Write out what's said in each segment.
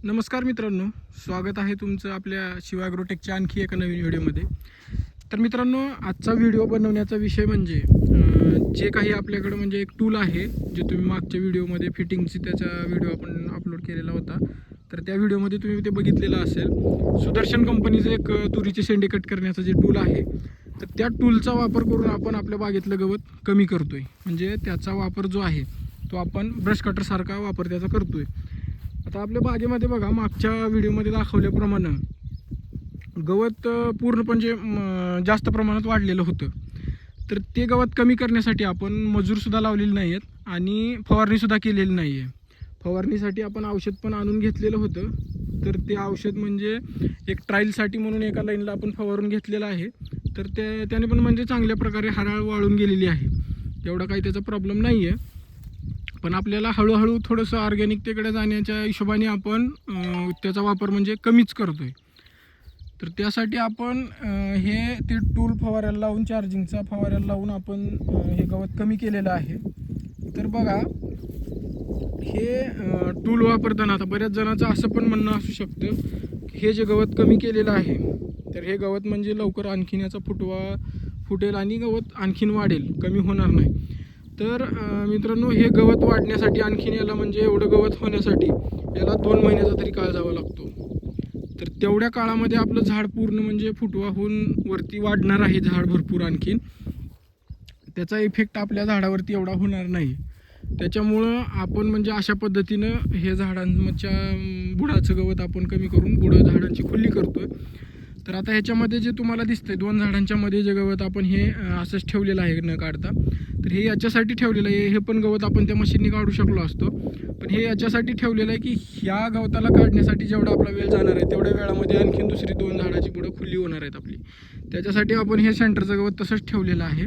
नमस्कार मित्रांनो, स्वागत आहे तुमचं आपल्या शिवा ॲग्रोटेकच्या आणखी एका नवीन व्हिडिओमध्ये. तर मित्रांनो, आजचा व्हिडिओ बनवण्याचा विषय म्हणजे जे काही आपल्याकडं म्हणजे एक टूल आहे, जे तुम्ही मागच्या व्हिडिओमध्ये फिटिंगची त्याचा व्हिडिओ आपण अपलोड केलेला होता. तर त्या व्हिडिओमध्ये तुम्ही ते बघितलेलं असेल. सुदर्शन कंपनीचं एक तुरीचे शेंडे कट करण्याचं जे टूल आहे, तर त्या टूलचा वापर करून आपण आपल्या बागेतलं गवत कमी करतो आहे. म्हणजे त्याचा वापर जो आहे तो आपण ब्रश कटरसारखा वापर त्याचा करतो आहे. आता आपल्या बागेमध्ये बघा, मागच्या व्हिडिओमध्ये दाखवल्याप्रमाणे गवत पूर्ण म्हणजे जास्त प्रमाणात वाढलेलं होतं. तर ते गवत कमी करण्यासाठी आपण मजूरसुद्धा लावलेले नाही आहेत आणि फवारणीसुद्धा केलेली नाही आहे. फवारणीसाठी आपण औषध पण आणून घेतलेलं होतं. तर ते औषध म्हणजे एक ट्रायलसाठी म्हणून एका लाईनला आपण फवारून घेतलेलं आहे. तर त्याने पण म्हणजे चांगल्या प्रकारे हराळ वाळून गेलेली आहे. एवढा काही त्याचा प्रॉब्लेम नाही आहे. पण आपल्याला हळूहळू थोडंसं ऑर्गॅनिकतेकडे जाण्याच्या हिशोबाने आपण त्याचा वापर म्हणजे कमीच करतो आहे. तर त्यासाठी आपण ते टूल फवाऱ्याला लावून, चार्जिंगचा फवाऱ्याला लावून आपण हे गवत कमी केलेलं आहे. तर बघा, हे टूल वापरताना आता बऱ्याच जणांचं असं पण म्हणणं असू शकतं की हे जे गवत कमी केलेलं आहे, तर हे गवत म्हणजे लवकर आणखीन याचा फुटेल आणि गवत आणखीन वाढेल, कमी होणार नाही. तर मित्रांनो, हे गवत वाढण्यासाठी आणखीन याला म्हणजे एवढं गवत होण्यासाठी याला 2 महिन्याचा तरी काळ जावा लागतो. तर तेवढ्या काळामध्ये आपलं झाड पूर्ण म्हणजे फुटवा होऊन वरती वाढणार आहे झाड भरपूर. आणखीन त्याचा इफेक्ट आपल्या झाडावरती एवढा होणार नाही. त्याच्यामुळं आपण म्हणजे अशा पद्धतीनं हे झाडांच्या बुडाचं गवत आपण कमी करून बुडं झाडांची खुली करतो. तर आता ह्याच्यामध्ये जे तुम्हाला दिसतंय 2 झाडांच्या मध्ये जे गवत आपण हे असंच ठेवलेलं आहे न काढता, तर हे याच्यासाठी ठेवलेलं आहे. हे पण गवत आपण त्या मशीनने काढू शकलो असतो, पण हे याच्यासाठी ठेवलेलं आहे की ह्या गवताला काढण्यासाठी जेवढा आपला वेळ जाणार आहे तेवढ्या वेळामध्ये आणखीन दुसरी 2 झाडाची बुडं खुली होणार आहेत आपली. त्याच्यासाठी आपण हे सेंटरचं गवत तसंच ठेवलेलं आहे.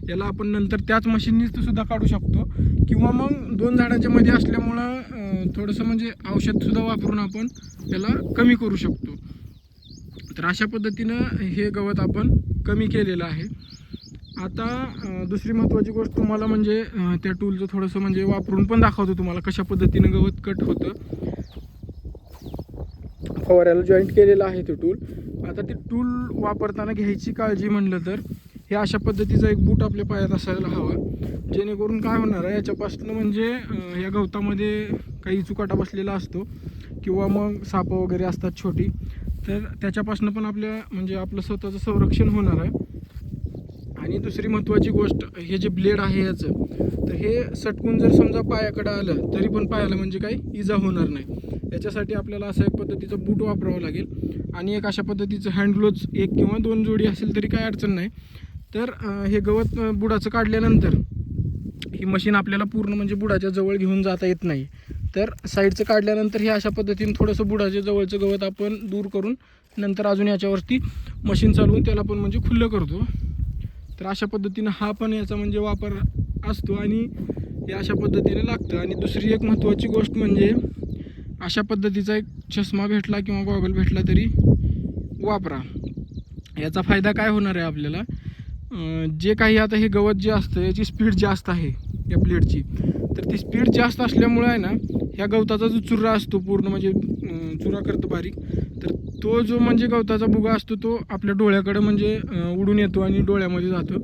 याला आपण नंतर त्याच मशीननीच सुद्धा काढू शकतो, किंवा मग 2 झाडांच्या मध्ये असल्यामुळं थोडंसं म्हणजे औषधसुद्धा वापरून आपण त्याला कमी करू शकतो. तर अशा पद्धतीनं हे गवत आपण कमी केलेलं आहे. आता दुसरी महत्त्वाची गोष्ट तुम्हाला म्हणजे त्या टूलचं थोडंसं म्हणजे वापरून पण दाखवतो तुम्हाला कशा पद्धतीनं गवत कट होतं. फवाऱ्याला जॉईंट केलेलं आहे ते टूल. आता ते टूल वापरताना घ्यायची काळजी म्हणलं तर हे अशा पद्धतीचा एक बूट आपल्या पायात असायला हवा, जेणेकरून काय होणार आहे, याच्यापासून म्हणजे या गवतामध्ये काही चुकाटा बसलेला असतो किंवा मग सापं वगैरे असतात छोटी, तर त्याच्यापासून पण आपल्या म्हणजे आपलं स्वतःचं संरक्षण होणार आहे. आणि दुसरी महत्त्वाची गोष्ट, हे जे ब्लेड आहे याचं, तर हे सटकून जर समजा पायाकडे आलं तरी पण पायाला म्हणजे काही इजा होणार नाही. याच्यासाठी आपल्याला असा एक पद्धतीचं बूट वापरावं लागेल आणि एक अशा पद्धतीचं हँड ग्लोव्ज 1 किंवा 2 जोडी असेल तरी काही अडचण नाही. तर हे गवत बुडाचं काढल्यानंतर ही मशीन आपल्याला पूर्ण म्हणजे बुडाच्या जवळ घेऊन जाता येत नाही. तर साईडचं काढल्यानंतर हे अशा पद्धतीने थोडंसं बुडाच्या जवळचं गवत आपण दूर करून नंतर अजून याच्यावरती मशीन चालवून त्याला पण म्हणजे खुल्लं करतो. तर अशा पद्धतीनं हा पण याचा म्हणजे वापर असतो आणि हे अशा पद्धतीने लागतं. आणि दुसरी एक महत्त्वाची गोष्ट म्हणजे अशा पद्धतीचा एक चष्मा भेटला किंवा गॉगल भेटला तरी वापरा. याचा फायदा काय होणार आहे आपल्याला, जे काही आता हे गवत जे असतं याची स्पीड जास्त आहे या ब्लेडची, तर ती स्पीड जास्त असल्यामुळे आहे ना, ह्या गवताचा जो चुरा असतो पूर्ण म्हणजे चुरा करतो बारीक, तर तो जो म्हणजे गवताचा बुगा असतो तो आपल्या डोळ्याकडे म्हणजे उडून येतो आणि डोळ्यामध्ये जातो.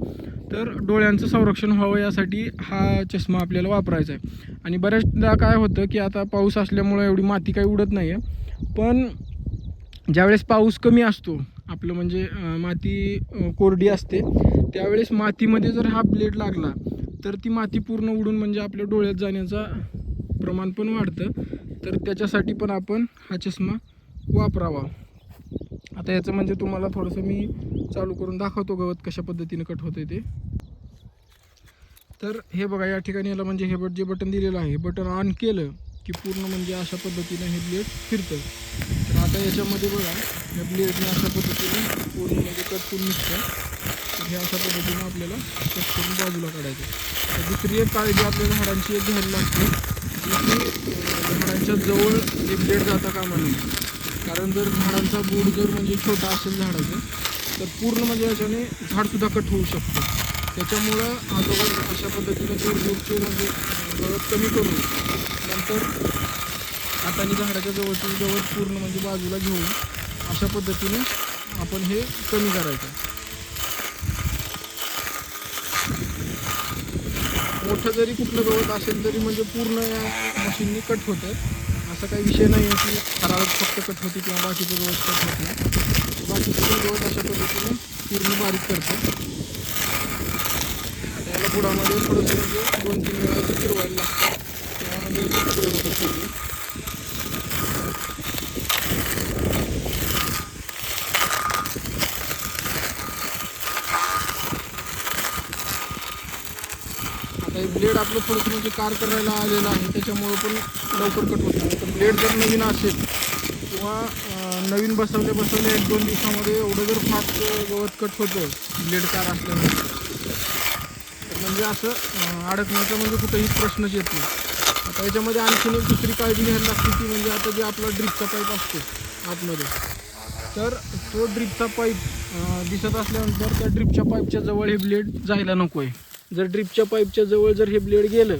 तर डोळ्यांचं संरक्षण व्हावं यासाठी हा चष्मा आपल्याला वापरायचा आहे. आणि बऱ्याचदा काय होतं की आता पाऊस असल्यामुळे एवढी माती काही उडत नाही आहे, पण ज्यावेळेस पाऊस कमी असतो आपलं म्हणजे माती कोरडी असते, त्यावेळेस मातीमध्ये जर हा ब्लेड लागला तर ती माती पूर्ण उडून म्हणजे आपल्या डोळ्यात जाण्याचा प्रमाण पण वाढतं. तर त्याच्यासाठी पण आपण हा चष्मा वापरावा. आता याचं म्हणजे तुम्हाला थोडंसं मी चालू करून दाखवतो गवत कशा पद्धतीने कट होतं ते. तर हे बघा, या ठिकाणी याला म्हणजे हे जे बटन दिलेलं आहे, बटन ऑन केलं की पूर्ण म्हणजे अशा पद्धतीनं हे ब्लेड फिरतं. तर आता याच्यामध्ये बघा, या ब्लेडने अशा पद्धतीने पूर्ण म्हणजे कट करून निघतं. तर हे अशा पद्धतीनं आपल्याला कट करून बाजूला काढायचं. तर दुसरी एक काळजी आपल्या झाडांची एक घ्यायला लागते की झाडांच्या जवळ हे ब्लेड जाता कामा नये. कारण जर झाडांचा बूड जर म्हणजे छोटा असेल झाडाचं, तर पूर्ण म्हणजे याच्याने झाडसुद्धा कट होऊ शकतं. त्याच्यामुळं अगोदर अशा पद्धतीनं दूरचे म्हणजे गवत कमी करून नंतर हाताने झाडाच्या जवळचं गवत पूर्ण म्हणजे बाजूला घेऊन अशा पद्धतीने आपण हे कमी करायचं. मोठं जरी कुठलं गवत असेल तरी म्हणजे पूर्ण या मशीनने कट होतं. असा काही विषय नाही आहे की ठराविक फक्त कट होते किंवा बाकीचं गवत कट होत नाही. बाकीचं पण गवत अशा पद्धतीने पूर्ण बारीक करतं. आता याला बुडामध्ये थोडंसं म्हणजे 2-3 वेळा फिरवायला लागतं. तेव्हा म्हणजे पुढे होतं पूर्ण. आता हे ब्लेड आपलं थोडंसं म्हणजे कार करायला आलेलं आहे त्याच्यामुळं पण लवकर कट होत नाही. तर ब्लेड जर नवीन असेल किंवा नवीन बसवल्या 1-2 दिवसामध्ये एवढं जर फास्ट गवत कट होतं ब्लेड कार असल्यामुळे, तर म्हणजे असं अडकण्याचा म्हणजे कुठेही प्रश्नच येत नाही. आता याच्यामध्ये आणखीन एक दुसरी काळजी घ्यायला लागते ती म्हणजे आता जे आपला ड्रिपचा पाईप असतो आतमध्ये, तर तो ड्रिपचा पाईप दिसत असल्यानंतर त्या ड्रिपच्या पाईपच्या जवळ हे ब्लेड जायला नको आहे. जर ड्रिपच्या पाईपच्या जवळ जर हे ब्लेड गेलं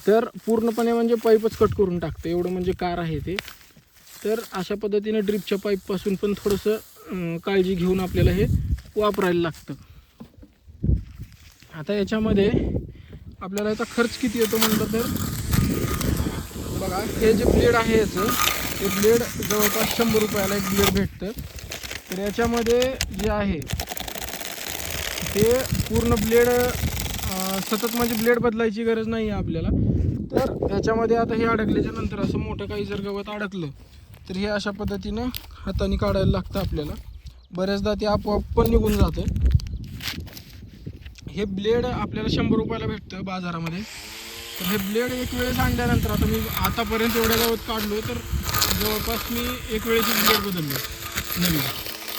तर पूर्णपणे म्हणजे पाईपच कट करून टाकतं, एवढं म्हणजे कार आहे ते. तर अशा पद्धतीने ड्रिपच्या पाईपपासून पण थोडंसं काळजी घेऊन आपल्याला हे वापरायला लागतं. आता याच्यामध्ये आपल्याला याचा खर्च किती येतो म्हटलं तर बघा, हे जे ब्लेड आहे याचं, हे ब्लेड जवळपास 100 रुपयाला एक ब्लेड भेटतं. तर याच्यामध्ये जे आहे ते पूर्ण ब्लेड सतत म्हणजे ब्लेड बदलायची गरज नाही आहे आपल्याला. तर ह्याच्यामध्ये आता हे अडकल्याच्या नंतर असं मोठं काही जर गवत अडकलं तर हे अशा पद्धतीनं हाताने काढायला लागतं आपल्याला. बऱ्याचदा ते आपोआप पण निघून जातं. हे ब्लेड आपल्याला 100 रुपयाला भेटतं बाजारामध्ये. तर हे ब्लेड एक वेळेस आणल्यानंतर आता मी आतापर्यंत एवढ्या गवत काढलो तर जवळपास मी एक वेळेसच ब्लेड बदललो नवीन.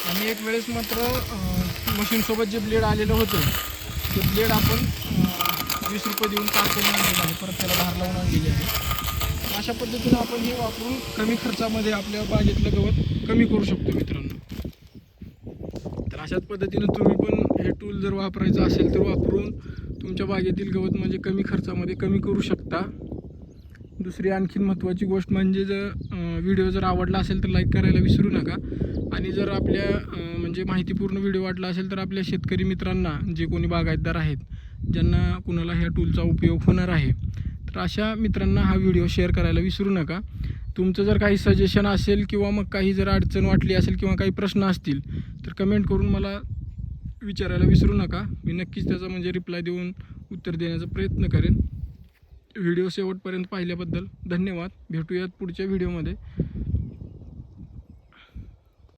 आणि एक वेळेस मात्र मशीनसोबत जे ब्लेड आलेलं होतं ते ब्लेड आपण 20 रुपये देऊन कार करून आणलेलं आहे, परत त्याला धार लावून आणलेली आहे. अशा पद्धतीनं आपण हे वापरून कमी खर्चामध्ये आपल्या बागेतलं गवत कमी करू शकतो मित्रांनो. तर अशाच पद्धतीनं तुम्ही पण हे टूल जर वापरायचं असेल तर वापरून तुमच्या बागेतील गवत म्हणजे कमी खर्चामध्ये कमी करू शकता. दुसरी आणखीन महत्त्वाची गोष्ट म्हणजे जर व्हिडिओ जर आवडला असेल तर लाईक करायला विसरू नका. आणि जर आपल्या म्हणजे माहितीपूर्ण व्हिडिओ वाटला असेल तर आपल्या शेतकरी मित्रांना, जे कोणी बागायतदार आहेत, ज्यांना कुणाला ह्या टूलचा उपयोग होणार आहे, तर अशा मित्रांना हा व्हिडिओ शेअर करायला विसरू नका. तुमचं जर काही सजेशन असेल किंवा मग काही जर अडचण वाटली असेल किंवा काही प्रश्न असतील तर कमेंट करून मला विचारायला विसरू नका. मी नक्कीच त्याचा म्हणजे रिप्लाय देऊन उत्तर देण्याचा प्रयत्न करेन. व्हिडिओ शेवटपर्यंत पाहिल्याबद्दल धन्यवाद. भेटूयात पुढच्या व्हिडिओमध्ये.